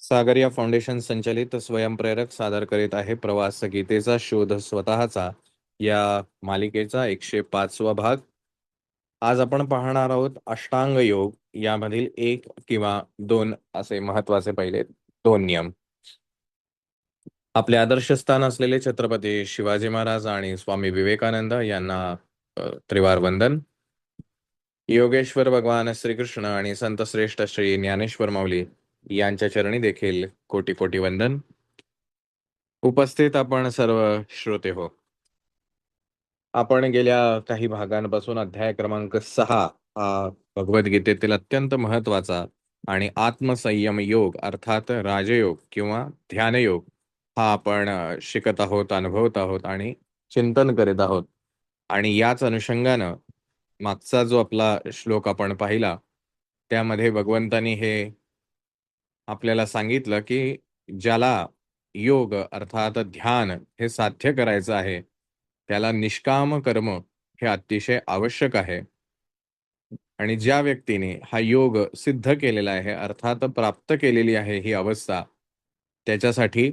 सागरिया foundation संचलित स्वयंप्रेरक सादर करीत आहे प्रवास गीतेचा शोध स्वतःचा या मालिकेचा 105वा भाग. आज आपण पाहणार आहोत अष्टांग योग यामधील एक किंवा दोन असे महत्वाचे पहिले दोन नियम. आपले आदर्शस्थान असलेले छत्रपती शिवाजी महाराज आणि स्वामी विवेकानंद यांना त्रिवार वंदन. योगेश्वर भगवान श्रीकृष्ण आणि संत श्रेष्ठ श्री ज्ञानेश्वर माऊली यांच्या चरणी देखील कोटी कोटी वंदन. उपस्थित आपण सर्व श्रोते हो, आपण गेल्या काही भागांपासून अध्याय क्रमांक 6 हा भगवद्गीतेतील अत्यंत महत्वाचा आणि आत्मसंयम योग अर्थात राजयोग किंवा ध्यानयोग हा आपण शिकत आहोत, अनुभवत आहोत आणि चिंतन करीत आहोत. आणि याच अनुषंगानं मागचा जो आपला श्लोक आपण पाहिला त्यामध्ये भगवंतांनी हे आपल्याला सांगितलं की ज्याला योग अर्थात ध्यान हे साध्य करायचं आहे त्याला निष्काम कर्म हे अतिशय आवश्यक आहे. आणि ज्या व्यक्तीने हा योग सिद्ध केलेला आहे अर्थात प्राप्त केलेली आहे ही अवस्था, त्याच्यासाठी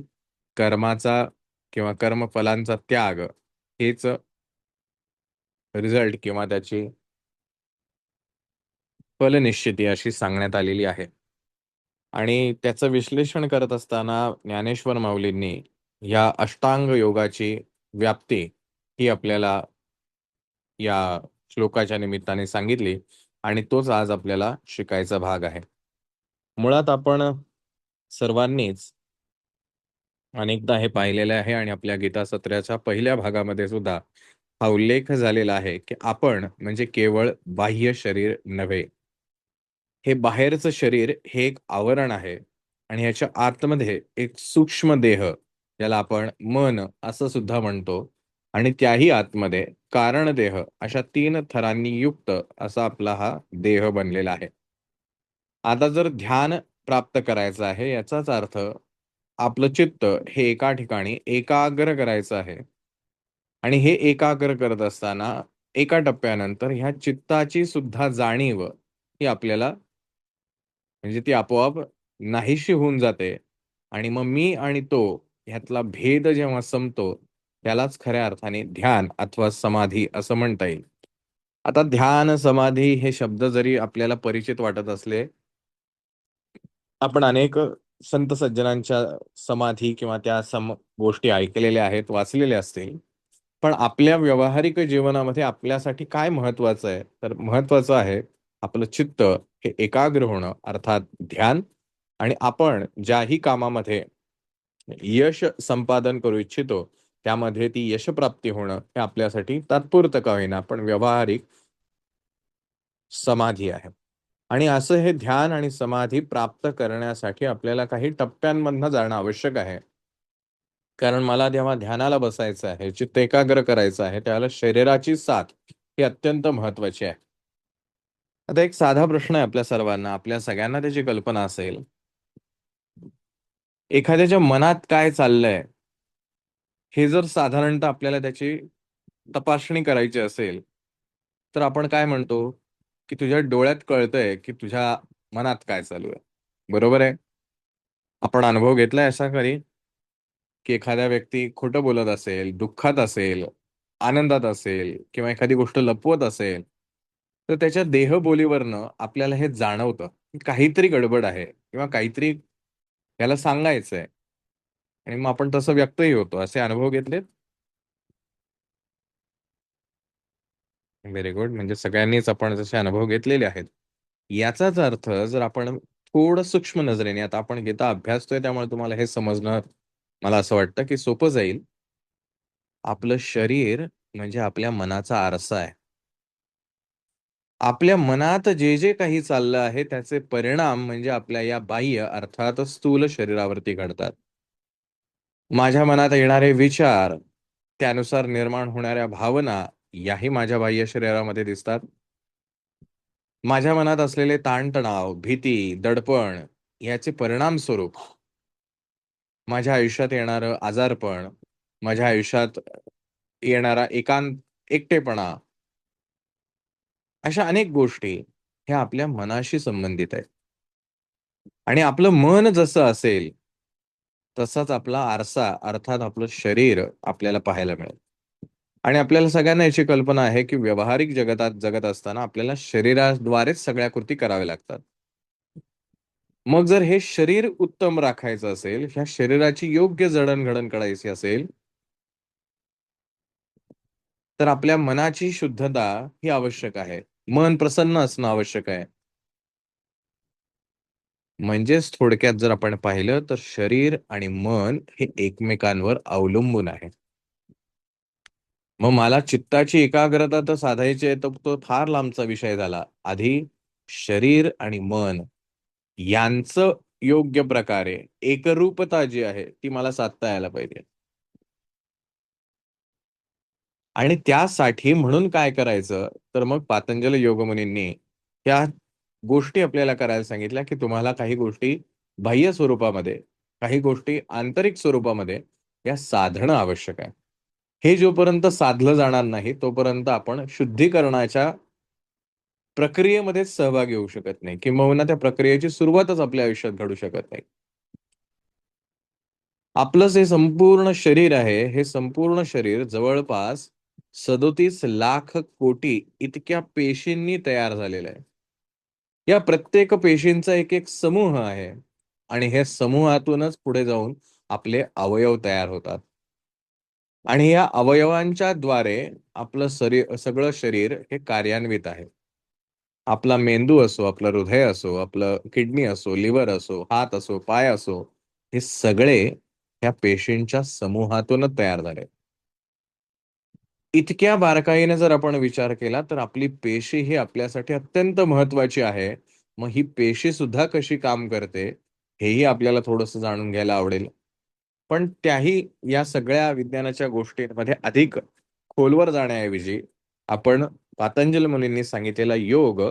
कर्माचा किंवा कर्मफलांचा त्याग हेच रिझल्ट किंवा त्याची फलनिश्चिती अशी सांगण्यात आलेली आहे. आणि त्याचं विश्लेषण करत असताना ज्ञानेश्वर माऊलींनी या अष्टांग योगाची व्याप्ती ही आपल्याला या श्लोकाच्या निमित्ताने सांगितली आणि तोच आज आपल्याला शिकायचा भाग आहे. मुळात आपण सर्वांनीच अनेकदा हे पाहिलेले आहे आणि आपल्या गीता सत्राच्या पहिल्या भागामध्ये सुद्धा हा उल्लेख झालेला आहे की आपण म्हणजे केवळ बाह्य शरीर नव्हे. हे बाहेरचं शरीर हे एक आवरण आहे आणि ह्याच्या आतमध्ये एक सूक्ष्म देह ज्याला आपण मन असं सुद्धा म्हणतो आणि त्याही आतमध्ये कारण देह अशा 3 थरांनी युक्त असा आपला हा देह बनलेला आहे. आता जर ध्यान प्राप्त करायचं आहे याचाच अर्थ आपलं चित्त हे एका ठिकाणी एकाग्र करायचं आहे. आणि हे एकाग्र करत असताना एका टप्प्यानंतर ह्या चित्ताची सुद्धा जाणीव ही आपल्याला म्हणजे ती आपोआप नाहीशी होऊन जाते आणि मग मी आणि तो ह्यातला भेद जेव्हा संपतो त्यालाच खऱ्या अर्थाने ध्यान अथवा समाधी असं म्हणता येईल. आता ध्यान समाधी हे शब्द जरी आपल्याला परिचित वाटत असले, आपण अनेक संत सज्जनांच्या समाधी किंवा त्या गोष्टी ऐकलेल्या आहेत, वाचलेल्या असतील. पण आपल्या व्यावहारिक जीवनामध्ये आपल्यासाठी काय महत्वाचं आहे? तर महत्वाचं आहे आपलं चित्त हे एकाग्र होणं अर्थात ध्यान. आणि आपण ज्याही कामामध्ये यश संपादन करू इच्छितो त्यामध्ये ती यशप्राप्ती होणं हे आपल्यासाठी तात्पुरतं का होईना पण व्यावहारिक समाधी आहे. आणि असं हे ध्यान आणि समाधी प्राप्त करण्यासाठी आपल्याला काही टप्प्यांमधनं जाणं आवश्यक आहे. कारण मला जेव्हा ध्यानाला बसायचं आहे, चित्त एकाग्र करायचं आहे, त्यावेळेला शरीराची साथ ही अत्यंत महत्वाची आहे. आता एक साधा प्रश्न आहे आपल्या सर्वांना, आपल्या सगळ्यांना त्याची कल्पना असेल. एखाद्याच्या मनात काय चाललंय, हे जर साधारणतः आपल्याला त्याची तपासणी करायची असेल, तर आपण काय म्हणतो, की तुझ्या डोळ्यात कळतंय, की तुझ्या मनात काय चालू आहे. बरोबर आहे? आपण अनुभव घेतलाय असा कधी? की एखादा व्यक्ती खोटं बोलत असेल, दुःखात असेल, आनंदात असेल किंवा एखादी गोष्ट लपवत असेल, तर त्याच्या देहबोलीवरनं आपल्याला हे जाणवतं, की काहीतरी गडबड आहे किंवा काहीतरी त्याला सांगायचंय आणि मग आपण तसं व्यक्तही होतो. असे अनुभव घेतलेत? Very good. म्हणजे सगळ्यांनीच आपण जसे अनुभव घेतलेले आहेत. याचाच अर्थ जर आपण थोडं सूक्ष्म नजरेने आता आपण गीता अभ्यासतोय त्यामुळे तुम्हाला हे समजणं मला असं वाटतं, की सोपं जाईल. आपलं शरीर म्हणजे आपल्या मनाचा आरसा आहे. आपल्या मनात जे जे काही चाललं आहे त्याचे परिणाम म्हणजे आपल्या या बाह्य अर्थात स्थूल शरीरावरती घडतात. माझ्या मनात येणारे विचार, त्यानुसार निर्माण होणाऱ्या भावना याही माझ्या बाह्य शरीरामध्ये दिसतात. माझ्या मनात असलेले ताणतणाव, भीती, दडपण याचे परिणाम स्वरूप माझ्या आयुष्यात येणारं आजारपण, माझ्या आयुष्यात येणारा एकटेपणा, अशा अनेक गोष्टी ह्या आपल्या मनाशी संबंधित आहेत. आणि आपलं मन जसं असेल तसाच आपला आरसा अर्थात आपलं शरीर आपल्याला पाहायला मिळेल. आणि आपल्याला सगळ्यांना याची कल्पना आहे की व्यावहारिक जगतात जगत असताना आपल्याला शरीराद्वारेच सगळ्या कृती कराव्या लागतात. मग जर हे शरीर उत्तम राखायचं असेल, ह्या शरीराची योग्य जडणघडण करायची असेल, तर आपल्या मनाची शुद्धता ही आवश्यक आहे. मन प्रसन्न असणं आवश्यक आहे. म्हणजेच थोडक्यात जर आपण पाहिलं तर शरीर आणि मन हे एकमेकांवर अवलंबून आहे. मग मला चित्ताची एकाग्रता तर साधायची आहे, तर तो फार लांबचा विषय झाला. आधी शरीर आणि मन यांचं योग्य प्रकारे एकरूपता जी आहे, ती मला साधता यायला पाहिजे. आणि त्यासाठी म्हणून काय करायचं, तर मग पातंजल योगमुनींनी त्या गोष्टी आपल्याला करायला सांगितल्या, की तुम्हाला काही गोष्टी बाह्य स्वरूपामध्ये, काही गोष्टी आंतरिक स्वरूपामध्ये या साधणं आवश्यक आहे. हे जोपर्यंत साधलं जाणार नाही, तोपर्यंत आपण शुद्धीकरणाच्या प्रक्रियेमध्येच सहभागी होऊ शकत नाही, किंबहुना त्या प्रक्रियेची सुरुवातच आपल्या आयुष्यात घडू शकत नाही. आपलं जे संपूर्ण शरीर आहे, हे संपूर्ण शरीर जवळपास 37 लाख कोटी इतक्या पेशींनी तयार झालेलं आहे. या प्रत्येक पेशींचा एक एक समूह आहे आणि हे समूहातूनच पुढे जाऊन आपले अवयव तयार होतात. आणि या अवयवांच्या द्वारे आपलं सगळं शरीर हे कार्यान्वित आहे. आपला मेंदू असो, आपलं हृदय असो, आपलं किडनी असो, लिव्हर असो, हात असो, पाय असो, हे सगळे ह्या पेशींच्या समूहातूनच तयार झाले. इतक्या बारकाईने जर आपण विचार केला, तर आपली पेशी ही आपल्यासाठी अत्यंत महत्त्वाची आहे. मग ही पेशी सुद्धा कशी काम करते, हेही आपल्याला थोडंसं जाणून घ्यायला आवडेल. पण त्याही या सगळ्या विज्ञानाच्या गोष्टींमध्ये अधिक खोलवर जाण्याऐवजी आपण पातंजल मुनींनी सांगितलेला योग,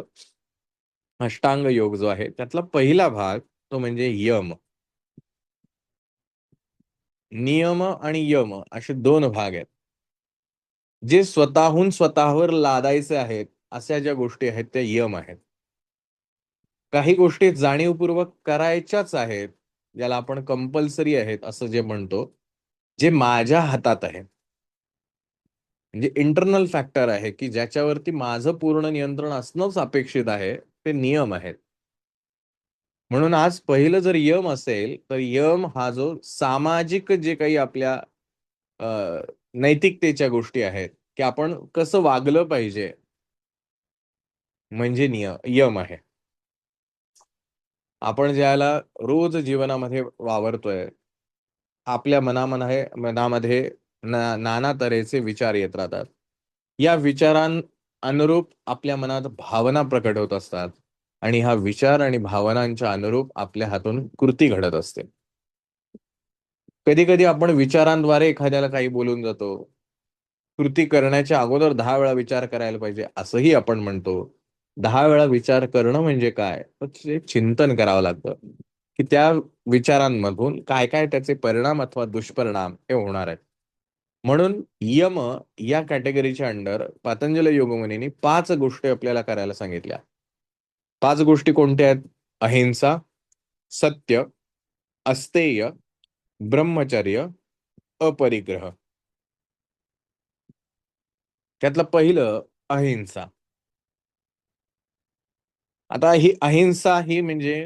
अष्टांग योग जो आहे, त्यातला पहिला भाग तो म्हणजे यम. नियम आणि यम असे 2 भाग आहेत. जे स्वतःहून स्वतःवर लादायचे आहेत, अशा ज्या गोष्टी आहेत त्या यम आहेत. काही गोष्टी जाणीवपूर्वक करायच्याच आहेत, ज्याला आपण कंपल्सरी आहेत असं जे म्हणतो, जे माझ्या हातात आहे. म्हणजे इंटरनल फॅक्टर आहे, की ज्याच्यावरती माझं पूर्ण नियंत्रण असणंच अपेक्षित आहे, ते नियम आहेत. म्हणून आज पहिलं जर यम असेल, तर यम हा जो सामाजिक जे काही आपल्या अ, नैतिकतेच्या गोष्टी आहेत, की आपण कसं वागलं पाहिजे, म्हणजे यम आहे. आपण ज्याला रोज जीवनामध्ये वावरतोय, आपल्या मनामध्ये नाना तऱ्हेचे विचार येत राहतात. या अनुरूप आपल्या मनात भावना प्रकट होत असतात आणि हा विचार आणि भावनांच्या अनुरूप आपल्या हातून कृती घडत असते. कधी-कधी आपण विचारांद्वारे एखाद्याला काही बोलून जातो. कृती करण्याच्या अगोदर 10 वेळा विचार करायला पाहिजे, असंही आपण म्हणतो. 10 वेळा विचार करणं म्हणजे काय? तर ते चिंतन करावं लागतं, की त्या विचारांमधून काय-काय त्याचे परिणाम अथवा दुष्परिणाम हे होणार आहेत. म्हणून यम या कॅटेगरीच्या अंडर पातंजल योगमुनींनी 5 गोष्टी आपल्याला करायला सांगितल्या. 5 गोष्टी कोणत्या आहेत? अहिंसा, सत्य, अस्तेय, ब्रह्मचर्य, अपरिग्रह. त्यातलं पहिलं अहिंसा. आता ही अहिंसा ही म्हणजे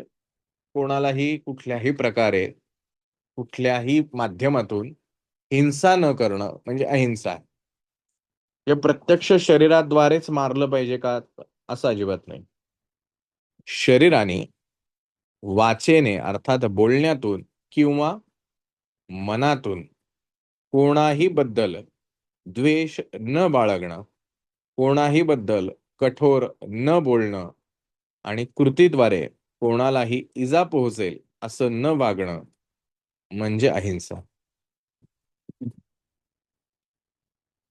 कोणालाही कुठल्याही प्रकारे, कुठल्याही माध्यमातून हिंसा न करणं म्हणजे अहिंसा आहे. हे प्रत्यक्ष शरीराद्वारेच मारलं पाहिजे का? असं अजिबात नाही. शरीराने, वाचेने अर्थात बोलण्यातून किंवा मनातून कोणाही बद्दल द्वेष न बाळगणं, कोणाही बद्दल कठोर न बोलणं आणि कृतीद्वारे कोणालाही इजा पोहोचेल असं न वागणं म्हणजे अहिंसा.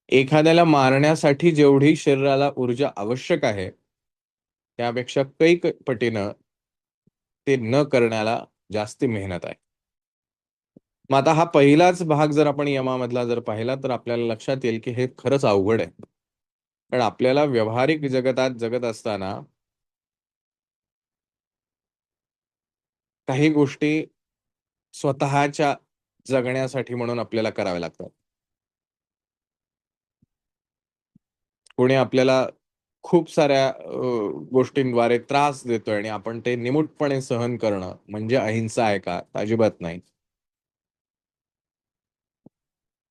एखाद्याला मारण्यासाठी जेवढी शरीराला ऊर्जा आवश्यक आहे, त्यापेक्षा कैक पटीनं ते न करण्याला जास्ती मेहनत आहे. मग आता हा पहिलाच भाग जर आपण यमामधला जर पाहिला, तर आपल्याला लक्षात येईल, की हे खरंच अवघड आहे. कारण आपल्याला व्यावहारिक जगतात जगत असताना काही गोष्टी स्वतःच्या जगण्यासाठी म्हणून आपल्याला कराव्या लागतात. कोणी आपल्याला खूप साऱ्या गोष्टींद्वारे त्रास देतोय आणि आपण ते निमूटपणे सहन करणं म्हणजे अहिंसा आहे का? अजिबात नाही.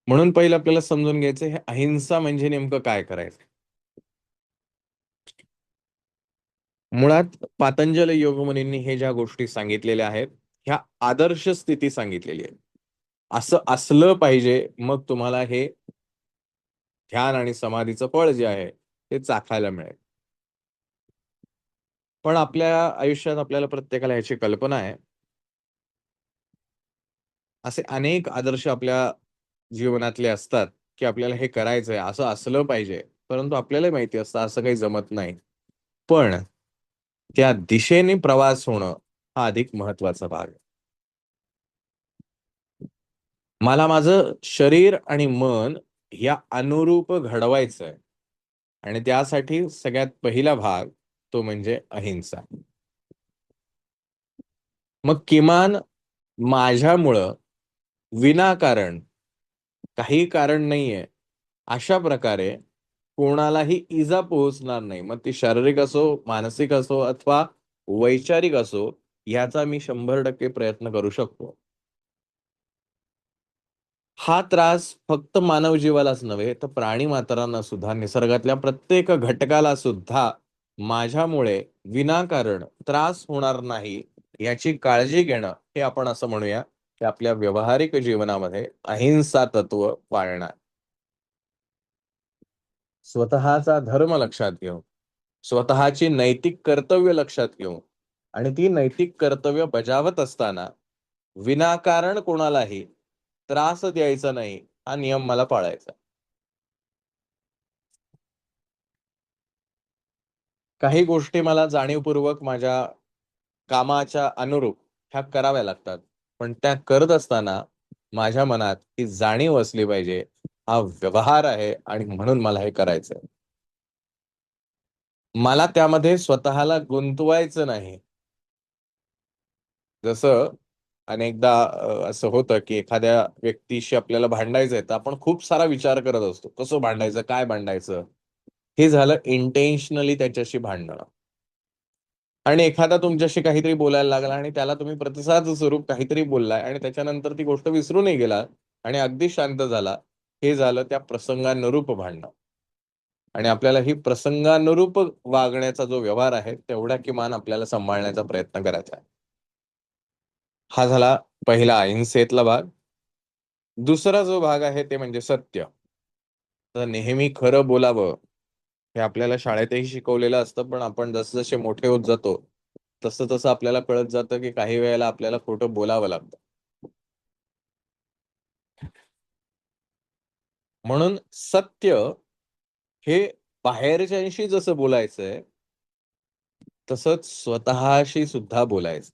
म्हणून पहिलं आपल्याला समजून घ्यायचं हे अहिंसा म्हणजे नेमकं काय करायचं. मुळात पातंजल योगमुनींनी हे ज्या गोष्टी सांगितलेल्या आहेत, ह्या आदर्श स्थिती सांगितलेली आहे. असं असलं पाहिजे, मग तुम्हाला हे ध्यान आणि समाधीचं फळ जे आहे, ते चाखायला मिळेल. पण आपल्या आयुष्यात आपल्याला प्रत्येकाला ह्याची कल्पना आहे. असे अनेक आदर्श आपल्या जीवनातले असतात, की आपल्याला हे करायचंय, असं असलं पाहिजे. परंतु आपल्यालाही माहिती असतं असं काही जमत नाही. पण त्या दिशेने प्रवास होणं हा अधिक महत्वाचा भाग आहे. मला माझं शरीर आणि मन या अनुरूप घडवायचंय आणि त्यासाठी सगळ्यात पहिला भाग तो म्हणजे अहिंसा. मग किमान माझ्यामुळं विनाकारण, काही कारण नाहीये, अशा प्रकारे कोणालाही इजा पोहोचणार नाही. मग ती शारीरिक असो, मानसिक असो अथवा वैचारिक असो, याचा मी 100% प्रयत्न करू शकतो. हा त्रास फक्त मानव जीवालाच नव्हे, तर प्राणी मात्रांना सुद्धा, निसर्गातल्या प्रत्येक घटकाला सुद्धा माझ्यामुळे विनाकारण त्रास होणार नाही, याची काळजी घेणं, हे आपण असं म्हणूया, की आपल्या व्यावहारिक जीवनामध्ये अहिंसा तत्व पाळणं. स्वतःचा धर्म लक्षात घेऊन, स्वतःची नैतिक कर्तव्य लक्षात घेऊन आणि ती नैतिक कर्तव्य बजावत असताना विनाकारण कोणालाही त्रास द्यायचा नाही, हा नियम मला पाळायचा. काही गोष्टी मला जाणीवपूर्वक माझ्या कामाच्या अनुरूप ह्या कराव्या लागतात. पण त्या करत असताना माझ्या मनात ही जाणीव असली पाहिजे, हा व्यवहार आहे आणि म्हणून मला हे करायचंय. मला त्यामध्ये स्वतःला गुंतवायचं नाही. जसं अनेकदा असं होतं, की एखाद्या व्यक्तीशी आपल्याला भांडायचंय, तर आपण खूप सारा विचार करत असतो. कसं भांडायचं? काय भांडायचं? हे झालं इंटेन्शनली त्याच्याशी भांडणं. आणि एखादा तुमच्याशी काहीतरी बोलायला लागला आणि त्याला तुम्ही प्रतिसाद स्वरूप काहीतरी बोललाय आणि त्याच्यानंतर ती गोष्ट विसरूनही गेला आणि अगदी शांत झाला. हे झालं त्या प्रसंगानुरूप भांडणं. आणि आपल्याला ही प्रसंगानुरूप वागण्याचा जो व्यवहार आहे, तेवढा किमान आपल्याला सांभाळण्याचा प्रयत्न करायचा आहे. हा झाला पहिला अहिंसेतला भाग. दुसरा जो भाग आहे ते म्हणजे सत्य. तर नेहमी खरं बोलावं, हे आपल्याला शाळेतही शिकवलेलं असतं, पण आपण जसजसे मोठे होत जातो, तसं-तसं आपल्याला कळत जातं, की काही वेळेला आपल्याला खोटं बोलावं लागतं. म्हणून सत्य हे बाहेरच्यांशी जसं बोलायचंय, तसंच स्वतःशी सुद्धा बोलायचं.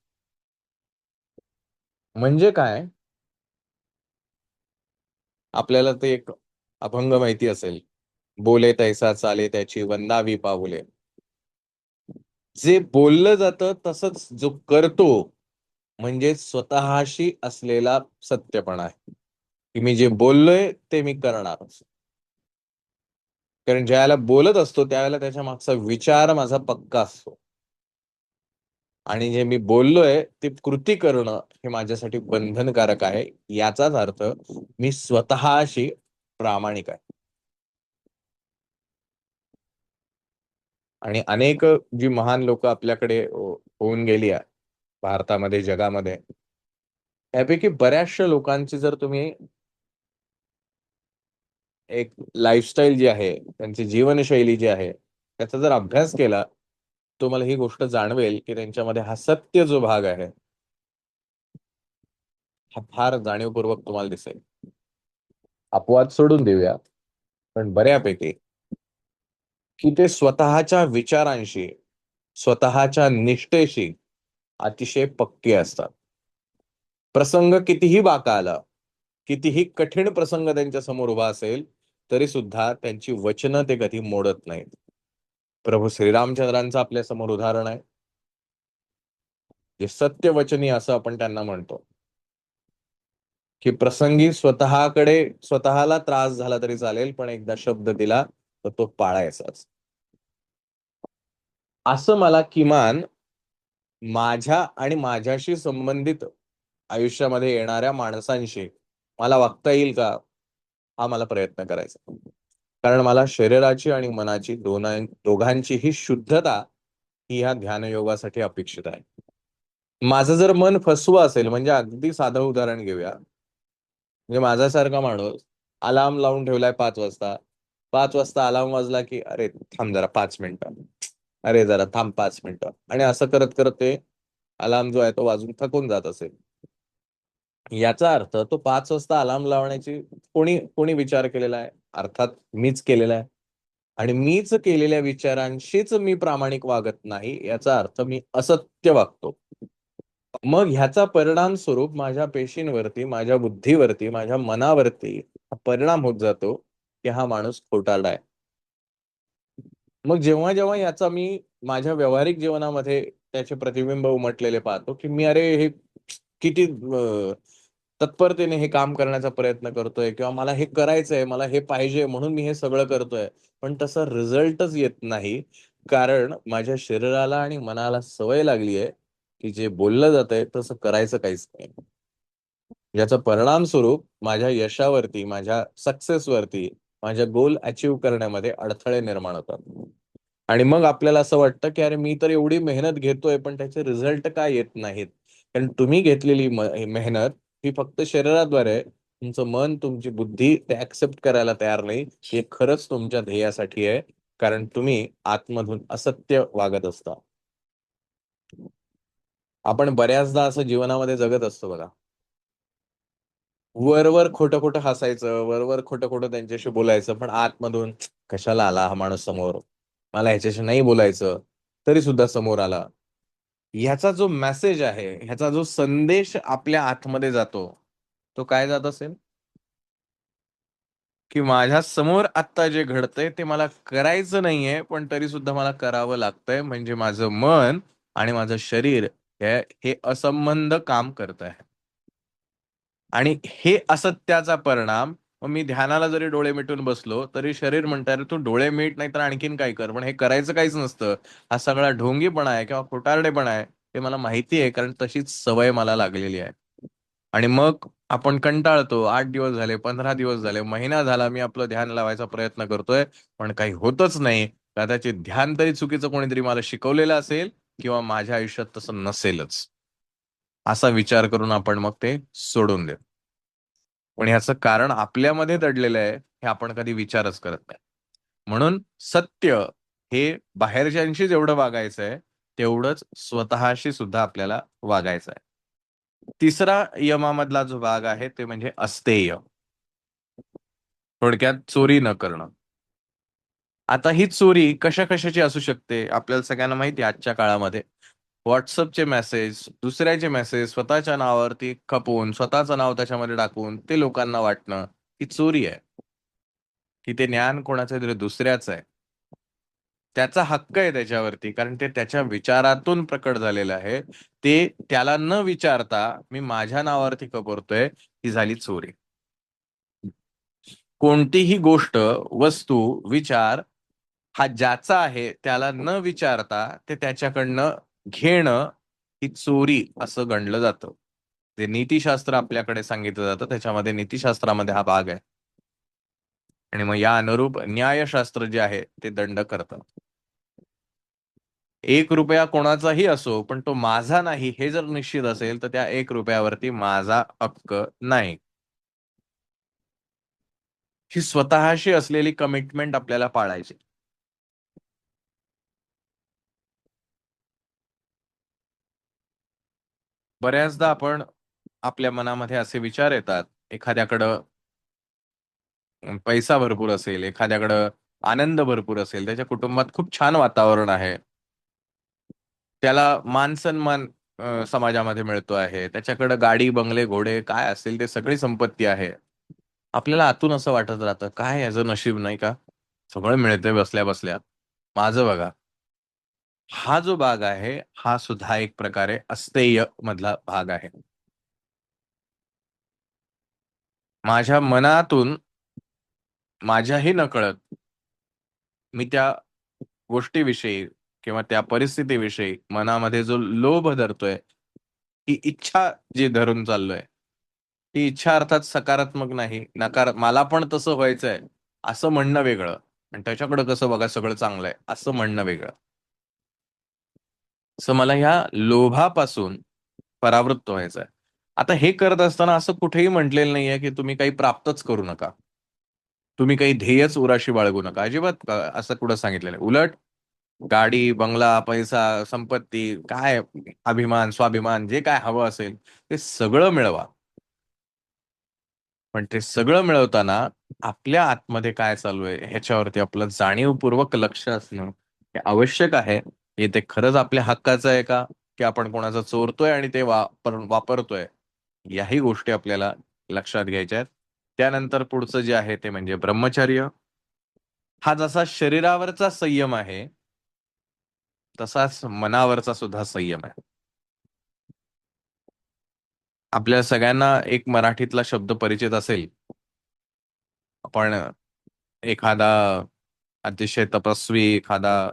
म्हणजे काय? आपल्याला ते एक अभंग माहिती असेल, "बोले तैसा चाले त्याची वंदावी पाऊले." जे बोललं जातं तसंच जो करतो, म्हणजे स्वतःशी असलेला सत्यपणा आहे, की मी जे बोललोय ते मी करणारच. कारण ज्यावेळेला बोलत असतो त्यावेळेला त्याच्या मागचा विचार माझा पक्का असतो आणि जे मी बोललोय ते कृती करणं हे माझ्यासाठी बंधनकारक आहे. याचाच अर्थ मी स्वतःशी प्रामाणिक आहे. आणि अनेक जी महान लोकं आपल्याकडे होऊन गेली आहे, भारतामध्ये, जगामध्ये. त्यापैकी बऱ्याचशा लोकांची जर तुम्ही एक लाईफस्टाईल जी आहे, त्यांची जीवनशैली जी आहे, त्याचा जर अभ्यास केला, तुम्हाला ही गोष्ट जाणवेल, की त्यांच्यामध्ये हा सत्य जो भाग आहे, हा फार जाणीवपूर्वक तुम्हाला दिसेल. अपवाद सोडून देऊया, पण बऱ्यापैकी, की ते स्वतःच्या विचारांशी, स्वतःच्या निष्ठेशी अतिशय पक्के असतात. प्रसंग कितीही बाका आला, कितीही कठीण प्रसंग त्यांच्या समोर उभा असेल, तरी सुद्धा त्यांची वचनं ते कधी मोडत नाहीत. प्रभू श्रीरामचंद्रांचं आपल्या समोर उदाहरण आहे. हे सत्यवचनी असं आपण त्यांना म्हणतो, की प्रसंगी स्वतःला त्रास झाला तरी चालेल, पण एकदा शब्द दिला तर तो पाळायचाच. असं मला किमान माझ्या आणि माझ्याशी संबंधित आयुष्यामध्ये येणाऱ्या माणसांशी मला वागता येईल का? हा मला प्रयत्न करायचा. कारण मला शरीराची आणि मनाची दोघांचीही शुद्धता ही ह्या ध्यानयोगासाठी अपेक्षित आहे. माझं जर मन फसवं असेल, म्हणजे अगदी साधं उदाहरण घेऊया. म्हणजे माझ्यासारखा माणूस अलार्म लावून ठेवलाय 5 वाजता. 5 वाजता अलार्म वाजला, की "अरे थांब जरा 5 मिनिटं. अरे जरा थांब 5 मिनिटं." आणि असं करत-करत ते अलार्म जो आहे तो वाजून थकून जात असेल. याचा अर्थ तो 5 वाजता अलार्म लावण्याची कोणी कोणी विचार केलेला आहे? अर्थात मीच केलेला आहे. आणि मीच केलेल्या विचारांशीच मी प्रामाणिक वागत नाही, याचा अर्थ मी असत्य वागतो. मग ह्याचा परिणाम स्वरूप माझ्या पेशींवरती, माझ्या बुद्धीवरती, माझ्या मनावरती परिणाम होत जातो, की हा माणूस खोटारडा आहे. मग जेव्हा-जेव्हा याचा मी माझ्या व्यावहारिक जीवनामध्ये त्याचे प्रतिबिंब उमटलेले पाहतो, की मी अरे हे किती तत्परतेने हे काम करण्याचा प्रयत्न करतोय किंवा मला हे करायचंय, मला हे पाहिजे म्हणून मी हे सगळं करतोय. पण तसा रिझल्टच येत नाही. कारण माझ्या शरीराला आणि मनाला सवय लागली आहे, की जे बोललं जातंय तसं करायचं काहीच नाही. याचा परिणाम स्वरूप माझ्या यशावरती, माझ्या सक्सेसवरती, माझ्या गोल अचीव्ह करण्यामध्ये अडथळे निर्माण होतात. आणि मग आपल्याला असं वाटतं, की अरे मी तर एवढी मेहनत घेतोय, पण त्याचे रिझल्ट का येत नाहीत? कारण तुम्ही घेतलेली मेहनत ही फक्त शरीराद्वारे आहे. तुमचं मन, तुमची बुद्धी ते एक्सेप्ट करायला तयार नाही. हे खरंच तुमच्या ध्येयासाठी आहे. कारण तुम्ही आतमधून असत्य वागत असता. आपण बऱ्याचदा असं जीवनामध्ये जगत असतो बघा. वर-वर खोटं-खोटं हसायचं, वर-वर खोटं-खोटं त्यांच्याशी बोलायचं, पण आतमधून कशाला आला हा माणूस समोर? मला ह्याच्याशी नाही बोलायचं, तरी सुद्धा समोर आला. ह्याचा जो मेसेज आहे, ह्याचा जो संदेश आपल्या आतमध्ये जातो, तो काय जात असेल? की माझ्या समोर आत्ता जे घडतंय ते मला करायचं नाहीये, पण तरी सुद्धा मला करावं लागतंय. म्हणजे माझं मन आणि माझं शरीर हे हे असंबंध काम करत आहे. आणि हे असत्याचा परिणाम मग मी ध्यानाला जरी डोळे मिटून बसलो, तरी शरीर म्हणतं, "अरे तू डोळे मीट नाहीतर आणखीन काय कर." पण हे करायचं काहीच नसतं. हा सगळा ढोंगीपणा आहे किंवा खोटारडेपणा आहे, हे मला माहिती आहे कारण तशीच सवय मला लागलेली आहे. आणि मग आपण कंटाळतो. 8 दिवस झाले, 15 दिवस झाले, महिना झाला मी आपलं ध्यान लावायचा प्रयत्न करतोय, पण काही होतच नाही. कदाचित ध्यान तरी चुकीचं कोणीतरी मला शिकवलेलं असेल किंवा माझ्या आयुष्यात तसं नसेलच. असा विचार करून आपण मग ते सोडून देतो. पण ह्याचं कारण आपल्यामध्ये दडलेलं आहे, हे आपण कधी विचारच करत नाही. म्हणून सत्य हे बाहेरच्यांशी जेवढं वागायचं आहे, तेवढंच स्वतःशी सुद्धा आपल्याला वागायचं आहे. तिसरा यमामधला जो भाग आहे, ते म्हणजे अस्तेय. थोडक्यात चोरी न करणं. आता ही चोरी कशा-कशाची असू शकते? आपल्याला सगळ्यांना माहिती आहे आजच्या काळामध्ये WhatsAppचे मेसेज, दुसऱ्याचे मेसेज स्वतःच्या नावावरती खपवून, स्वतःचं नाव त्याच्यामध्ये टाकून ते लोकांना वाटणं, ही चोरी आहे. की ते ज्ञान कोणाचं तरी दुसऱ्याचं आहे. त्याचा हक्क आहे त्याच्यावरती कारण ते त्याच्या विचारातून प्रकट झालेलं आहे. ते त्याला न विचारता मी माझ्या नावावरती खपवतोय, ही झाली चोरी. कोणतीही गोष्ट, वस्तू, विचार हा ज्याचा आहे त्याला न विचारता ते त्याच्याकडनं घेणं, ही चोरी असं गणलं जातं. जे नीतिशास्त्र आपल्याकडे सांगितलं जातं त्याच्यामध्ये नीतिशास्त्रामध्ये हा भाग आहे. आणि मग या अनुरूप न्यायशास्त्र जे आहे ते दंड करतं. ₹1 कोणाचाही असो, पण तो माझा नाही हे जर निश्चित असेल, तर त्या ₹1 माझा हक्क नाही. ही स्वतःशी असलेली कमिटमेंट आपल्याला पाळायची. बऱ्याचदा आपण आपल्या मनामध्ये असे विचार येतात, एखाद्याकडं पैसा भरपूर असेल, एखाद्याकडं आनंद भरपूर असेल, त्याच्या कुटुंबात खूप छान वातावरण आहे. त्याला मान-सन्मान समाजामध्ये मिळतो आहे. त्याच्याकडे गाडी, बंगले, घोडे काय असेल ते सगळी संपत्ती आहे. आपल्याला आतून असं वाटत राहतं, काय याचं नशीब नाही का? सगळं मिळतंय बसल्या-बसल्या. माझं बघा. हा जो भाग आहे, हा सुद्धा एक प्रकारे अस्तेय मधला भाग आहे. माझ्या मनातून माझ्याही नकळत मी त्या गोष्टीविषयी किंवा त्या परिस्थितीविषयी मनामध्ये जो लोभ धरतोय, ही इच्छा जी धरून चाललोय, ती इच्छा अर्थात सकारात्मक नाही, मला पण तसं व्हायचंय असं म्हणणं वेगळं आणि त्याच्याकडे कसं बघा सगळं चांगलं आहे असं म्हणणं वेगळं. असं मला ह्या लोभापासून परावृत्त व्हायचं आहे. आता हे करत असताना असं कुठेही म्हटलेलं नाहीये की तुम्ही काही प्राप्तच करू नका. तुम्ही काही ध्येयच उराशी बाळगू नका. अजिबात असं कुठं सांगितलेलं आहे. उलट गाडी, बंगला, पैसा, संपत्ती, काय अभिमान, स्वाभिमान जे काय हवं असेल ते सगळं मिळवा. पण ते सगळं मिळवताना आपल्या आतमध्ये काय चालू आहे ह्याच्यावरती आपलं जाणीवपूर्वक लक्ष असणं हे आवश्यक आहे. हे ते खरंच आपल्या हक्काचं आहे का? की आपण कोणाचं चोरतोय आणि ते वापरतोय? याही गोष्टी आपल्याला लक्षात घ्यायच्या आहेत. त्यानंतर पुढचं जे आहे ते म्हणजे ब्रह्मचर्य. हा जसा शरीरावरचा संयम आहे, तसाच मनावरचा सुद्धा संयम आहे. आपल्या सगळ्यांना एक मराठीतला शब्द परिचित असेल. आपण एखादा अतिशय तपस्वी, एखादा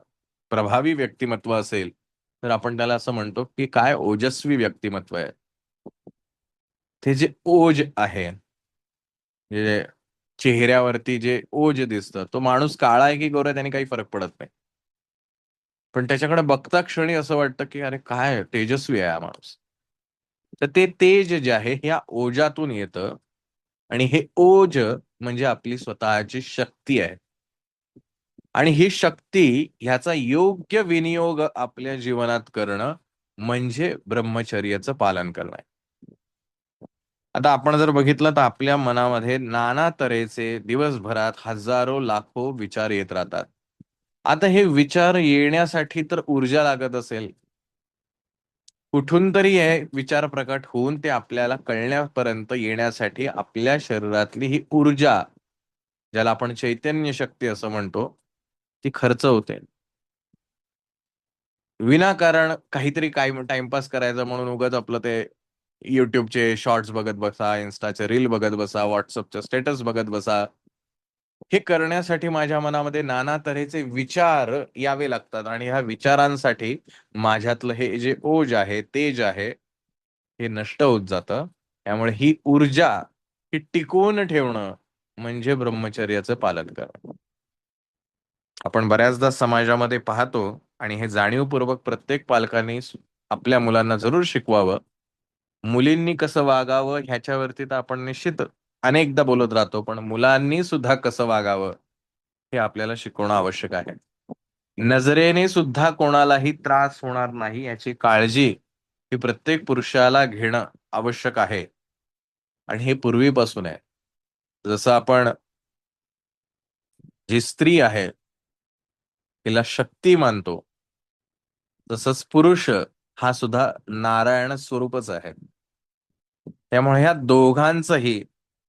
प्रभावी व्यक्तिमत्व असेल, तर आपण त्याला असं म्हणतो, की काय ओजस्वी व्यक्तिमत्व आहे. ते जे ओज आहे, म्हणजे चेहऱ्यावरती जे ओज दिसतं, तो माणूस काळा आहे की गोरा आहे त्याने काही फरक पडत नाही. पण त्याच्याकडे बघता क्षणी असं वाटतं, की अरे काय तेजस्वी आहे हा माणूस. तर ते तेज जे आहे, ह्या ओजातून येतं आणि हे ओज म्हणजे आपली स्वतःची शक्ती आहे. आणि ही शक्ती ह्याचा योग्य विनियोग आपल्या जीवनात करणं म्हणजे ब्रह्मचर्याचं पालन करणं आहे. आता आपण जर बघितलं तर आपल्या मनामध्ये नाना तऱ्हेचे दिवसभरात हजारो लाखो विचार येत राहतात. आता हे विचार येण्यासाठी तर ऊर्जा लागत असेल. कुठून तरी हे विचार प्रकट होऊन ते आपल्याला कळण्यापर्यंत येण्यासाठी आपल्या शरीरातली ही ऊर्जा, ज्याला आपण चैतन्य शक्ती असं म्हणतो, ती खर्च होते. विनाकारण काहीतरी काय टाइमपास करायचा म्हणून उगाच आपलं ते YouTubeचे शॉर्ट्स बघत बसा, Instaचे रील बघत बसा, WhatsAppचे स्टेटस बघत बसा. हे करण्यासाठी माझ्या मनामध्ये नाना तऱ्हेचे विचार यावे लागतात आणि ह्या विचारांसाठी माझ्यातलं हे जे ओज आहे, तेज आहे, हे नष्ट होत जातं. त्यामुळे ही ऊर्जा ही टिकवून ठेवणं म्हणजे ब्रह्मचर्याचं पालन करणं. आपण बऱ्याचदा समाजामध्ये पाहतो आणि हे जाणीवपूर्वक प्रत्येक पालकांनी आपल्या मुलांना जरूर शिकवावं. मुलींनी कसं वागावं ह्याच्यावरती तर आपण निश्चित अनेकदा बोलत राहतो, पण मुलांनी सुद्धा कसं वागावं हे आपल्याला शिकवणं आवश्यक आहे. नजरेने सुद्धा कोणालाही त्रास होणार नाही याची काळजी ही प्रत्येक पुरुषाला घेणं आवश्यक आहे आणि हे पूर्वीपासून आहे. जसं आपण जी स्त्री आहे तिला शक्ती मानतो, तसंच पुरुष हा सुद्धा नारायण स्वरूपच आहे. त्यामुळे ह्या दोघांचंही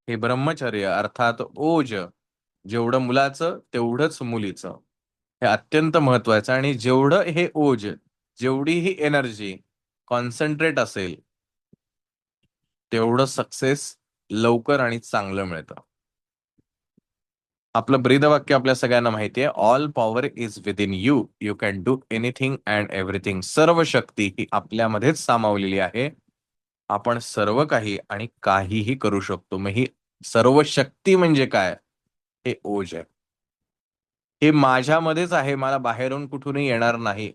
हे ब्रह्मचर्य अर्थात ओज जेवढं मुलाचं तेवढंच मुलीचं हे अत्यंत महत्वाचं आणि जेवढं हे ओज, जेवढी ही एनर्जी कॉन्सन्ट्रेट असेल, तेवढं सक्सेस लवकर आणि चांगलं मिळतं. आपलं ब्रीदवाक्य आपल्या सगळ्यांना माहिती आहे, all power is within you, you can do anything and everything. सर्व शक्ती ही आपल्यामध्येच सामावलेली आहे. आपण सर्व काही आणि काहीही करू शकतो. मग ही सर्व शक्ती म्हणजे काय? हे ओज आहे. हे माझ्यामध्येच आहे, मला बाहेरून कुठूनही येणार नाही.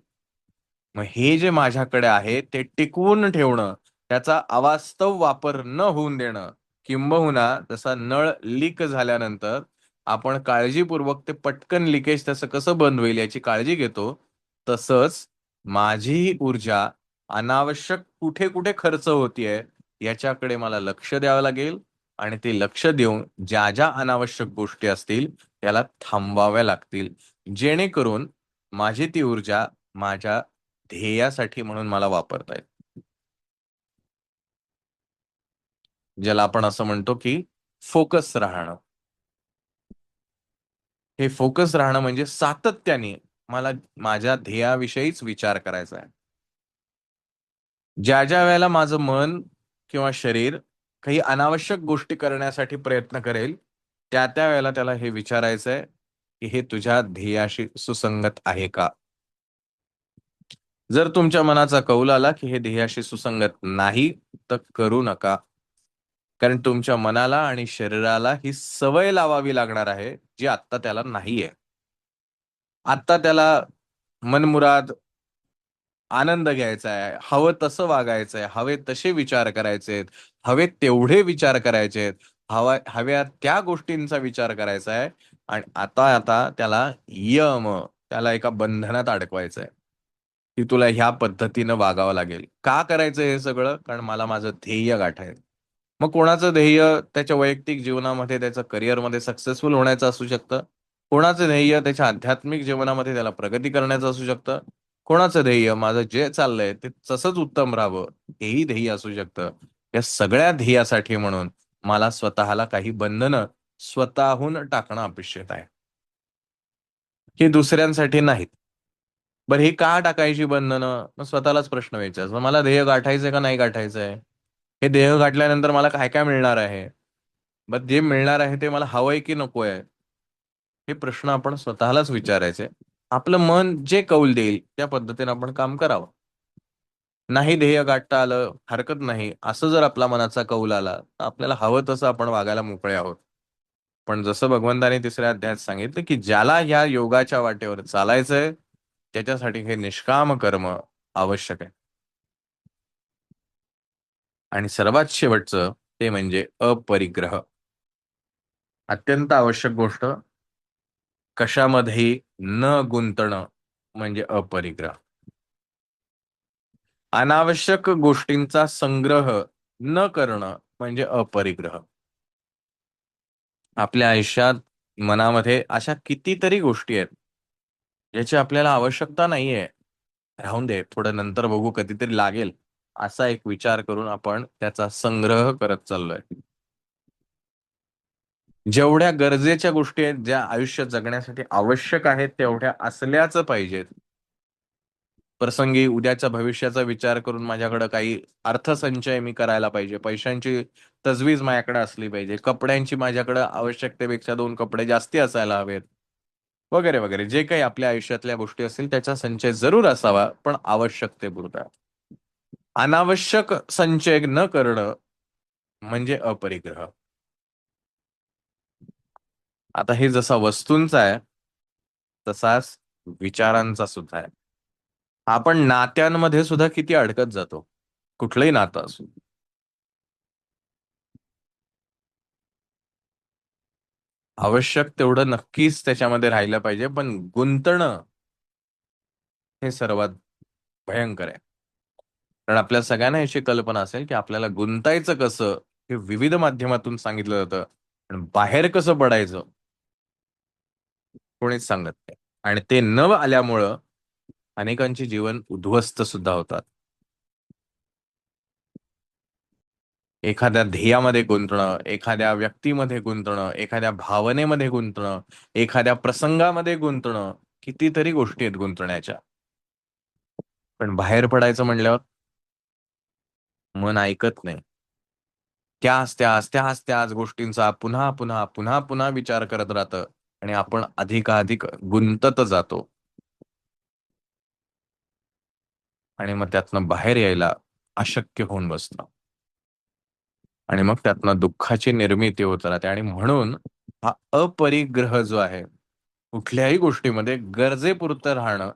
मग हे जे माझ्याकडे आहे ते टिकवून ठेवणं, त्याचा अवास्तव वापर न होऊन देणं, किंबहुना जसा नळ लीक झाल्यानंतर आपण काळजीपूर्वक ते पटकन लिकेज त्याचं कसं बंद होईल याची काळजी घेतो, तसंच माझी ही ऊर्जा अनावश्यक कुठे-कुठे खर्च होतीये याच्याकडे मला लक्ष द्यावं लागेल आणि ते लक्ष देऊन ज्या-ज्या अनावश्यक गोष्टी असतील त्याला थांबवाव्या लागतील. जेणेकरून माझी ती ऊर्जा माझ्या ध्येयासाठी म्हणून मला वापरता येईल. ज्याला आपण असं म्हणतो, की फोकस राहणं. हे फोकस राहणं म्हणजे सातत्याने मला माझ्या ध्येयाविषयीच विचार करायचा आहे. ज्या ज्या वेळेला माझं मन किंवा शरीर काही अनावश्यक गोष्टी करण्यासाठी प्रयत्न करेल, त्या त्या वेळेला त्याला हे विचारायचंय, की हे तुझ्या ध्येयाशी सुसंगत आहे का? जर तुमच्या मनाचा कौल आला, की हे ध्येयाशी सुसंगत नाही, तर करू नका. कारण तुमच्या मनाला आणि शरीराला ही सवय लावावी लागणार आहे, जी आत्ता त्याला नाहीये. आत्ता त्याला मनमुराद आनंद घ्यायचा आहे, हवं तसं वागायचंय, हवे तसे विचार करायचेत, हवे तेवढे विचार करायचेत, हव्या त्या गोष्टींचा विचार करायचा आहे आणि आता आता त्याला त्याला एका बंधनात अडकवायचंय, की तुला ह्या पद्धतीनं वागावं लागेल. का करायचं हे सगळं? कारण मला माझं ध्येय गाठायचं. मग कोणाचं ध्येय त्याच्या वैयक्तिक जीवनामध्ये, त्याच्या करिअरमध्ये सक्सेसफुल होण्याचं असू शकतं. कोणाचं ध्येय त्याच्या आध्यात्मिक जीवनामध्ये त्याला प्रगती करण्याचं असू शकतं. कोणाचं ध्येय माझं जे चाललंय ते तसंच उत्तम राहावं, हेही ध्येय असू शकतं. या सगळ्या ध्येयासाठी म्हणून मला स्वतःला काही बंधनं स्वतःहून टाकणं अपेक्षित आहे. ही दुसऱ्यांसाठी नाहीत. बरं ही का टाकायची बंधनं? मग स्वतःलाच प्रश्न विचारायचा. मला ध्येय गाठायचंय का नाही गाठायचंय? हे ध्येय गाठल्यानंतर मला काय-काय मिळणार आहे? मग जे मिळणार आहे ते मला हवंय की नकोय? हे प्रश्न आपण स्वतःलाच विचारायचे. आपलं मन जे कौल देईल त्या पद्धतीने आपण काम करावं. नाही ध्येय गाठता आलं, हरकत नाही. असं जर आपल्या मनाचा कौल आला, तर आपल्याला हवं तसं आपण वागायला मोकळे आहोत. पण जसं भगवंतांनी तिसऱ्या अध्यायात सांगितलं, की ज्याला ह्या योगाच्या वाटेवर चालायचंय, त्याच्यासाठी हे निष्काम कर्म आवश्यक आहे. आणि सर्वात शेवटचं ते म्हणजे अपरिग्रह. अत्यंत आवश्यक गोष्ट कशामध्येही न गुंतणं म्हणजे अपरिग्रह. अनावश्यक गोष्टींचा संग्रह न करणं म्हणजे अपरिग्रह. आपल्या आयुष्यात, मनामध्ये अशा कितीतरी गोष्टी आहेत, ज्याची आपल्याला आवश्यकता नाहीये. राहून दे, थोडं नंतर बघू, कधीतरी लागेल, असा एक विचार करून आपण त्याचा संग्रह करत चाललोय. जेवढ्या गरजेच्या गोष्टी आहेत, ज्या आयुष्य जगण्यासाठी आवश्यक आहेत, तेवढ्या असल्याच पाहिजेत. प्रसंगी उद्याच्या भविष्याचा विचार करून माझ्याकडे काही अर्थसंचय मी करायला पाहिजे. पैशांची तजवीज माझ्याकडे असली पाहिजे. कपड्यांची माझ्याकडे आवश्यकतेपेक्षा 2 कपडे जास्ती असायला हवेत. वगैरे, वगैरे. जे काही आपल्या आयुष्यातल्या गोष्टी असतील त्याचा संचय जरूर असावा, पण आवश्यकतेपुरता. अनावश्यक संचय न करणं म्हणजे अपरिग्रह. आता हे जसा वस्तूंचा आहे, तसाच विचारांचा सुद्धा आहे. आपण नात्यांमध्ये सुद्धा किती अडकत जातो. कुठलंही नातं असो. आवश्यक तेवढं नक्कीच त्याच्यामध्ये राहिलं पाहिजे, पण गुंतणं हे सर्वात भयंकर आहे. कारण आपल्या सगळ्यांना याची कल्पना असेल, की आपल्याला गुंतायचं कसं हे विविध माध्यमातून सांगितलं जातं. पण बाहेर कसं पडायचं कोणीच सांगत नाही. आणि ते न आल्यामुळं अनेकांची जीवन उद्ध्वस्त सुद्धा होतात. एखाद्या ध्येयामध्ये गुंतणं, एखाद्या व्यक्तीमध्ये गुंतणं, एखाद्या भावनेमध्ये गुंतणं, एखाद्या प्रसंगामध्ये गुंतणं, कितीतरी गोष्टी आहेत गुंतण्याच्या. पण बाहेर पडायचं म्हणल्यावर मन ऐकत नाही. त्याच गोष्टींचा पुन्हा, पुन्हा, पुन्हा, पुन्हा विचार करत राहतं आणि आपण अधिकाधिक गुंतत जातो आणि मग त्यातनं बाहेर यायला अशक्य होऊन बसतं. आणि मग त्यातनं दुःखाची निर्मिती होत राहते आणि म्हणून हा अपरिग्रह जो आहे, कुठल्याही गोष्टीमध्ये गरजेपुरतं राहणं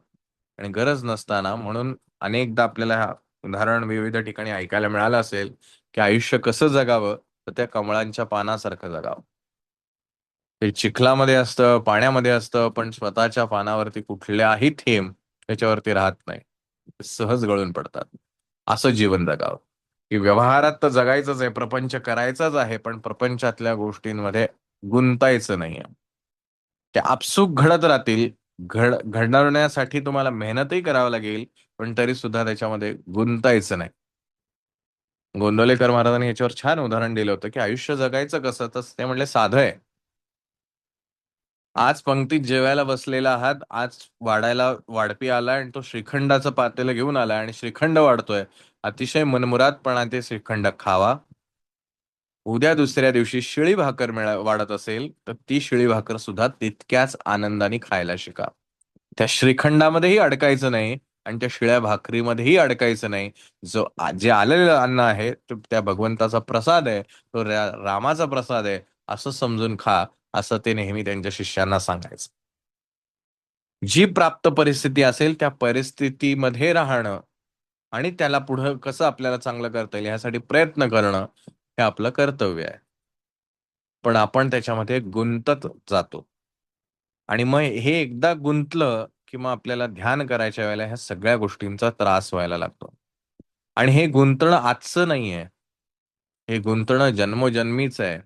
आणि गरज नसताना म्हणून अनेकदा आपल्याला उदाहरण विविध ठिकाणी ऐकायला मिळालं असेल, की आयुष्य कसं जगावं, तर त्या कमळांच्या पानासारखं जगावं. ते चिखलामध्ये असतं, पाण्यामध्ये असतं, पण स्वतःच्या पानावरती कुठल्याही थेंब त्याच्यावरती राहत नाही. सहज गळून पडतात. असं जीवन जगावं. की व्यवहारात तर जगायचंच आहे, प्रपंच करायचाच आहे, पण प्रपंचातल्या गोष्टींमध्ये गुंतायचं नाहीये. त्या आपसूक घडत राहतील. घडवण्यासाठी तुम्हाला मेहनतही करावी लागेल, पण तरी सुद्धा त्याच्यामध्ये गुंतायचं नाही. गोंंदवलेकर महाराजांनी याच्यावर छान उदाहरण दिलं होतं, की आयुष्य जगायचं कसं? तर ते म्हणले साधं आहे. आज पंक्तीत जेवायला बसलेला आहात, आज वाढायला वाढपी आलाय आणि तो श्रीखंडाचं पातेलं घेऊन आलाय आणि श्रीखंड वाढतोय. अतिशय मनमुरादपणा ते श्रीखंड खावा. उद्या दुसऱ्या दिवशी शिळी भाकर वाढत असेल तर ती शिळी भाकर सुद्धा तितक्याच आनंदाने खायला शिका. त्या श्रीखंडामध्येही अडकायचं नाही आणि त्या शिळ्या भाकरीमध्येही अडकायचं नाही. जे आलेलं अन्न आहे तो त्या भगवंताचा प्रसाद आहे, तो रामाचा प्रसाद आहे, असं समजून खा, असं ते नेहमी त्यांच्या शिष्यांना सांगायचं. जी प्राप्त परिस्थिती असेल त्या परिस्थितीमध्ये राहणं आणि त्याला पुढं कसं आपल्याला चांगलं करता येईल ह्यासाठी प्रयत्न करणं हे आपलं कर्तव्य आहे. पण आपण त्याच्यामध्ये गुंतत जातो आणि मग हे एकदा गुंतलं की मग आपल्याला ध्यान करायच्या वेळेला ह्या सगळ्या गोष्टींचा त्रास व्हायला लागतो. आणि हे गुंतणं आजचं नाहीये. हे गुंतणं जन्मोजन्मीच आहे.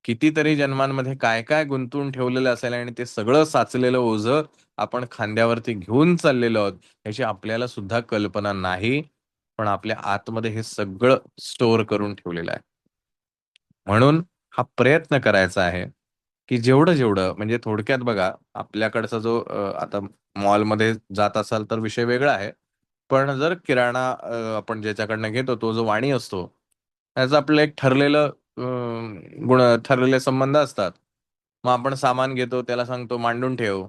कितीतरी जन्मांमध्ये काय काय गुंतवून ठेवलेलं असेल आणि ते सगळं साचलेलं ओझं आपण खांद्यावरती घेऊन चाललेलो आहोत याची आपल्याला सुद्धा कल्पना नाही. पण आपल्या आतमध्ये हे सगळं स्टोअर करून ठेवलेलं आहे. म्हणून हा प्रयत्न करायचा आहे की जेवढं जेवढं म्हणजे थोडक्यात बघा, आपल्याकडचा जो आता मॉलमध्ये जात असाल तर विषय वेगळा आहे. पण जर किराणा आपण ज्याच्याकडनं घेतो तो जो वाणी असतो, त्याचं आपलं एक ठरलेलं ठरलेले संबंध असतात. मग आपण सामान घेतो, त्याला सांगतो मांडून ठेव.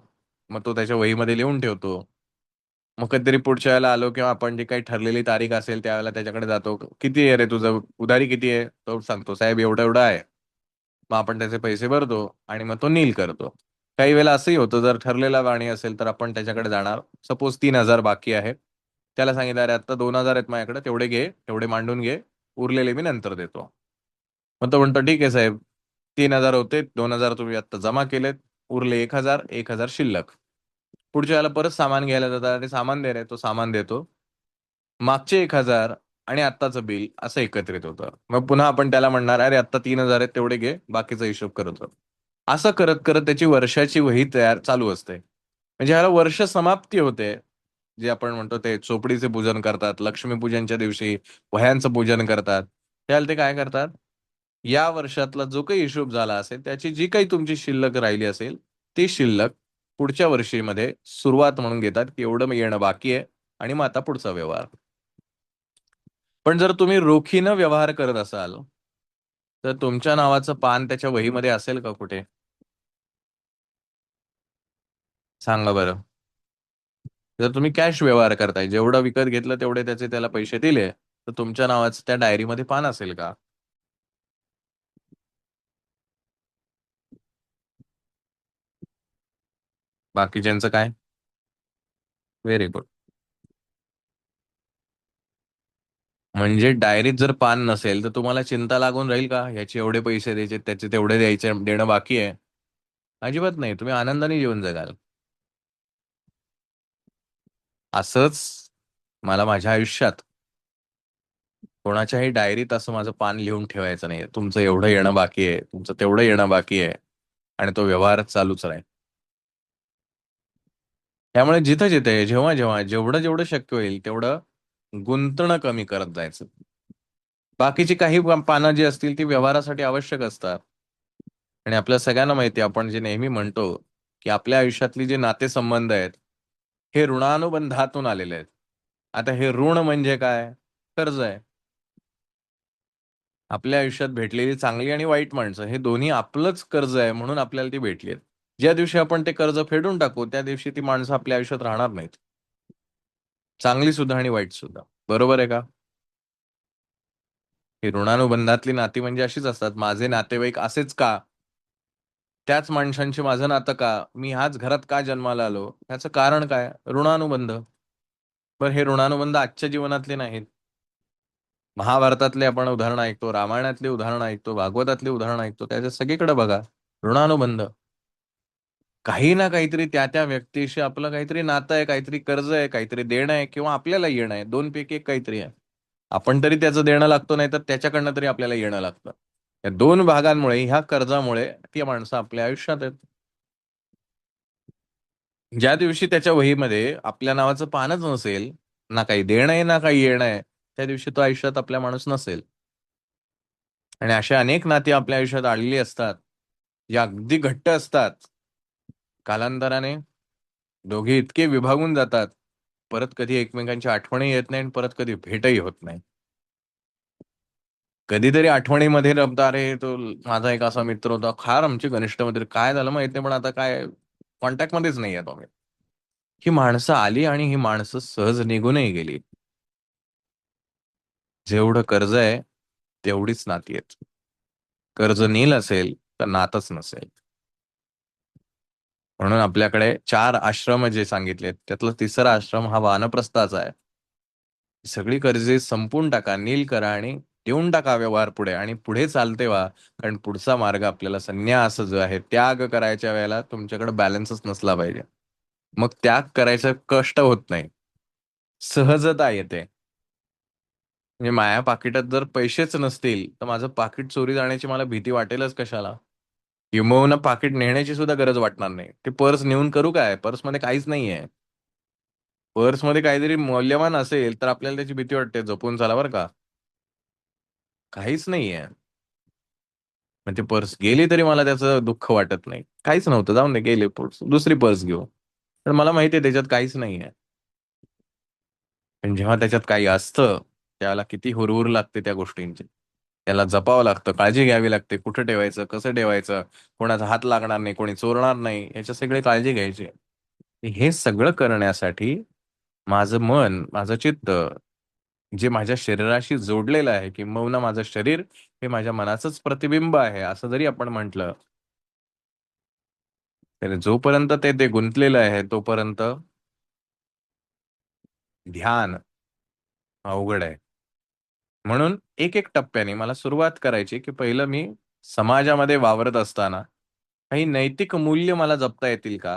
मग तो त्याच्या वहीमध्ये लिहून ठेवतो. मग कधीतरी पुढच्या वेळेला आलो किंवा आपण जी काही ठरलेली तारीख असेल त्यावेळेला त्याच्याकडे जातो. किती आहे रे तुझं उधारी किती आहे? तो सांगतो साहेब एवढं एवढं आहे. मग आपण त्याचे पैसे भरतो आणि मग तो नील करतो. काही वेळेला असंही होतं, जर ठरलेला गाणी असेल तर आपण त्याच्याकडे जाणार. सपोज 3,000 बाकी आहे. त्याला सांगितलं अरे आता 2,000 आहेत माझ्याकडे, तेवढे घे, तेवढे मांडून घे, उरलेले मी नंतर देतो. मग तो म्हणतो ठीक आहे साहेब, 3,000 होते, 2,000 तुम्ही आता जमा केलेत, उरले 1,000, 1,000 शिल्लक. पुढच्या वेळेला परत सामान घ्यायला जातात, अरे सामान दे रे, तो सामान देतो. मागचे 1,000 आणि आत्ताचं बिल असं एकत्रित होतं. मग पुन्हा आपण त्याला म्हणणार अरे आत्ता 3,000 आहेत तेवढे घे, बाकीचा हिशोब करत राहा. असं करत करत त्याची वर्षाची वही तयार चालू असते. म्हणजे ह्याला वर्ष समाप्ती होते. जे आपण म्हणतो ते चोपडीचे पूजन करतात, लक्ष्मीपूजनच्या दिवशी वह्यांचं पूजन करतात. त्याला ते काय करतात, या वर्षातला जो काही हिशोब झाला असेल त्याची जी काही तुमची शिल्लक राहिली असेल ती शिल्लक पुढच्या वर्षीमध्ये सुरुवात म्हणून घेतात की एवढं येणं बाकी आहे आणि मग आता पुढचा व्यवहार. पण जर तुम्ही रोखीनं व्यवहार करत असाल तर तुमच्या नावाचं पान त्याच्या वहीमध्ये असेल का कुठे? सांगा बरं. जर तुम्ही कॅश व्यवहार करताय, जेवढं विकत घेतलं तेवढे त्याचे त्याला पैसे दिले, तर तुमच्या नावाचं त्या डायरीमध्ये पान असेल का? बाकीच्यांचं काय? Very good. म्हणजे डायरीत जर पान नसेल तर तुम्हाला चिंता लागून राहील का याचे एवढे पैसे द्यायचे, त्याचे तेवढे द्यायचे, देणं बाकी आहे? अजिबात नाही. तुम्ही आनंदाने जीवन जगाल. असंच मला माझ्या आयुष्यात कोणाच्याही डायरीत असं माझं पान लिहून ठेवायचं नाही, तुमचं एवढं येणं बाकी आहे, तुमचं तेवढं येणं बाकी आहे, आणि तो व्यवहार चालूच राहील. त्यामुळे जिथं जिथे जेव्हा जेव्हा जेवढं जेवढं शक्य होईल तेवढं गुंतणं कमी करत जायचं. बाकीची काही पानं जी असतील ती व्यवहारासाठी आवश्यक असतात. आणि आपल्या सगळ्यांना माहिती आहे, आपण जे नेहमी म्हणतो की आपल्या आयुष्यातली जे नातेसंबंध आहेत हे ऋणानुबंधातून आलेले आहेत. आता हे ऋण म्हणजे काय? कर्ज आहे. आपल्या आयुष्यात भेटलेली चांगली आणि वाईट माणसं हे दोन्ही आपलंच कर्ज आहे म्हणून आपल्याला ती भेटली आहेत. ज्या दिवशी आपण ते कर्ज फेडून टाकू त्या दिवशी ती माणसं आपल्या आयुष्यात राहणार नाहीत. चांगली सुद्धा आणि वाईट सुद्धा. बरोबर आहे का? ही ऋणानुबंधातली नाती म्हणजे अशीच असतात. माझे नातेवाईक असेच का? त्याच माणसांशी माझं नातं का? मी ह्याच घरात का जन्माला आलो? ह्याचं कारण काय? ऋणानुबंध. पण हे ऋणानुबंध आजच्या जीवनातले नाहीत. महाभारतातले आपण उदाहरणं ऐकतो, रामायणातली उदाहरणं ऐकतो, भागवतातली उदाहरणं ऐकतो, त्याच्या सगळीकडे बघा ऋणानुबंध. काही ना काहीतरी त्या त्या व्यक्तीशी आपलं काहीतरी नातं आहे, काहीतरी कर्ज आहे, काहीतरी देणं आहे किंवा आपल्याला येणं आहे. दोन पैकी एक काहीतरी आहे. आपण तरी त्याचं देणं लागतो, नाही तर त्याच्याकडनं तरी आपल्याला येणं लागतं. या दोन भागांमुळे, ह्या कर्जामुळे ती माणसं आपल्या आयुष्यात आहेत. ज्या दिवशी त्याच्या वहीमध्ये आपल्या नावाचं पानच नसेल, ना काही देणं आहे ना काही येणं आहे, त्या दिवशी तो आयुष्यात आपल्या माणूस नसेल. आणि अशा अनेक नाती आपल्या आयुष्यात आलेली असतात, जी अगदी घट्ट असतात. कालांतराने दोघे इतके विभागून जातात, परत कधी एकमेकांची आठवणही येत नाही आणि परत कधी भेटही होत नाही. कधीतरी आठवणीमध्ये रमता, अरे तो माझा एक असा मित्र होता, फार आमचे घनिष्ठ मित्र, काय झालं माहित नाही, पण आता काय कॉन्टॅक्ट मध्येच नाही येतो आम्ही. ही माणसं आली आणि ही माणसं सहज निघूनही गेली. जेवढं कर्ज आहे तेवढीच नाती आहेत. कर्ज नील असेल तर नातच नसेल. म्हणून आपल्याकडे 4 आश्रम जे सांगितलेत त्यातला तिसरा आश्रम हा वानप्रस्थाचा आहे. सगळी कर्जे संपून टाका, नील करा आणि देऊन टाका व्यवहार पुढे, आणि पुढे चालते व्हा. कारण पुढचा मार्ग आपल्याला संन्यास जो आहे, त्याग करायच्या वेळेला तुमच्याकडे बॅलन्सच नसला पाहिजे. मग त्याग करायचं कष्ट होत नाही, सहजता येते. म्हणजे माझ्या पाकिटात जर पैसेच नसतील तर माझं पाकिट चोरी जाण्याची मला भीती वाटेलच कशाला. किंबहुना पाकिट नेण्याची सुद्धा गरज वाटणार नाही. ते पर्स नेऊन करू काय, पर्समध्ये काहीच नाहीये. पर्समध्ये काहीतरी मौल्यवान असेल तर आपल्याला त्याची भीती वाटते, जपून चला बरं का. काहीच नाहीये. म्हणजे पर्स गेली तरी मला त्याचं दुःख वाटत नाही. काहीच नव्हतं, जाऊन दे, गेले पर्स, दुसरी पर्स घेऊ. पण मला माहितीये त्याच्यात काहीच नाहीये. पण जेव्हा त्याच्यात काही असतं त्याला किती हुरहुर लागते त्या गोष्टींची. त्याला जपावं लागतं, काळजी घ्यावी लागते, कुठं ठेवायचं, कसं ठेवायचं, कोणाचा हात लागणार नाही, कोणी चोरणार नाही, याची सगळी काळजी घ्यायची. हे सगळं करण्यासाठी माझं मन, माझं चित्त, जे माझ्या शरीराशी जोडलेलं आहे, किंबहुना माझं शरीर हे माझ्या मनाचंच प्रतिबिंब आहे असं जरी आपण म्हटलं, तर जोपर्यंत ते गुंतलेलं आहे तोपर्यंत ध्यान अवघड आहे. म्हणून एक एक टप्प्याने मला सुरुवात करायची, की पहिलं मी समाजामध्ये वावरत असताना काही नैतिक मूल्य मला जपता येतील का,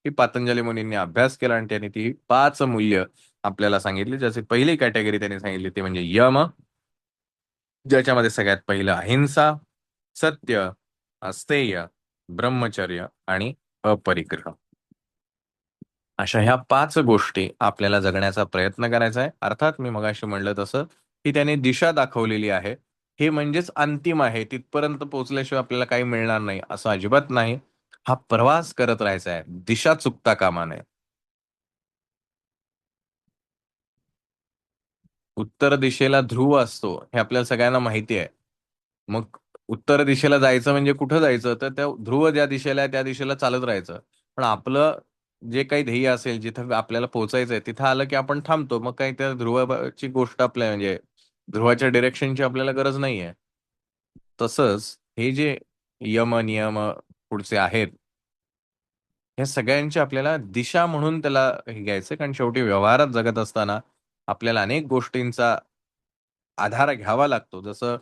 ही पतंजली मुनींनी अभ्यास केला आणि त्यांनी ती 5 मूल्य आपल्याला सांगितली. ज्याची पहिली कॅटेगरी त्यांनी सांगितली ती म्हणजे यम, ज्याच्यामध्ये सगळ्यात पहिलं अहिंसा, सत्य, अस्तेय, ब्रह्मचर्य आणि अपरिग्रह. अशा ह्या 5 गोष्टी आपल्याला जगण्याचा प्रयत्न करायचा आहे. अर्थात मी मगाशी म्हणलं तसं, की त्याने दिशा दाखवलेली आहे. हे म्हणजेच अंतिम आहे. तिथपर्यंत पोहोचल्याशिवाय आपल्याला काही मिळणार नाही असं अजिबात नाही. हा प्रवास करत राहायचा आहे. दिशा चुकता कामा नये. उत्तर दिशेला ध्रुव असतो हे आपल्याला सगळ्यांना माहिती आहे. मग उत्तर दिशेला जायचं म्हणजे कुठं जायचं, तर त्या ध्रुव ज्या दिशेला आहे त्या दिशेला चालत राहायचं. पण आपलं जे काही ध्येय असेल, जिथं आपल्याला पोहोचायचंय तिथं आलं की आपण थांबतो. मग काही त्या ध्रुवाची गोष्ट आपल्या म्हणजे ध्रुवाच्या डिरेक्शनची आपल्याला गरज नाहीये. तसंच हे जे यम नियम पुढचे आहेत, ह्या सगळ्यांची आपल्याला दिशा म्हणून त्याला हे घ्यायचं, कारण शेवटी व्यवहारात जगत असताना आपल्याला अनेक गोष्टींचा आधार घ्यावा लागतो. जसं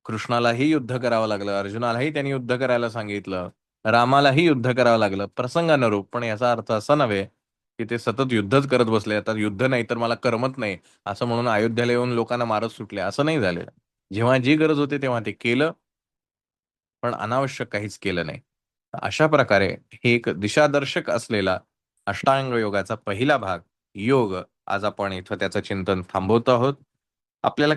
कृष्णालाही युद्ध करावं लागलं, अर्जुनालाही त्यांनी युद्ध करायला सांगितलं, रामालाही युद्ध करावं लागलं प्रसंगानुरूप. पण याचा अर्थ असा नव्हे की ते सतत युद्धच करत बसले, आता युद्ध नाही तर मला करमत नाही असं म्हणून अयोध्येला येऊन लोकांना मारत सुटले, असं नाही झालेलं. जेव्हा जी गरज होती तेव्हा ते केलं, पण अनावश्यक काहीच केलं नाही. अशा प्रकारे हे एक दिशादर्शक असलेला अष्टांग योगाचा पहिला भाग योग, आज आपण इथं त्याचं चिंतन थांबवतो आहोत. आपल्याला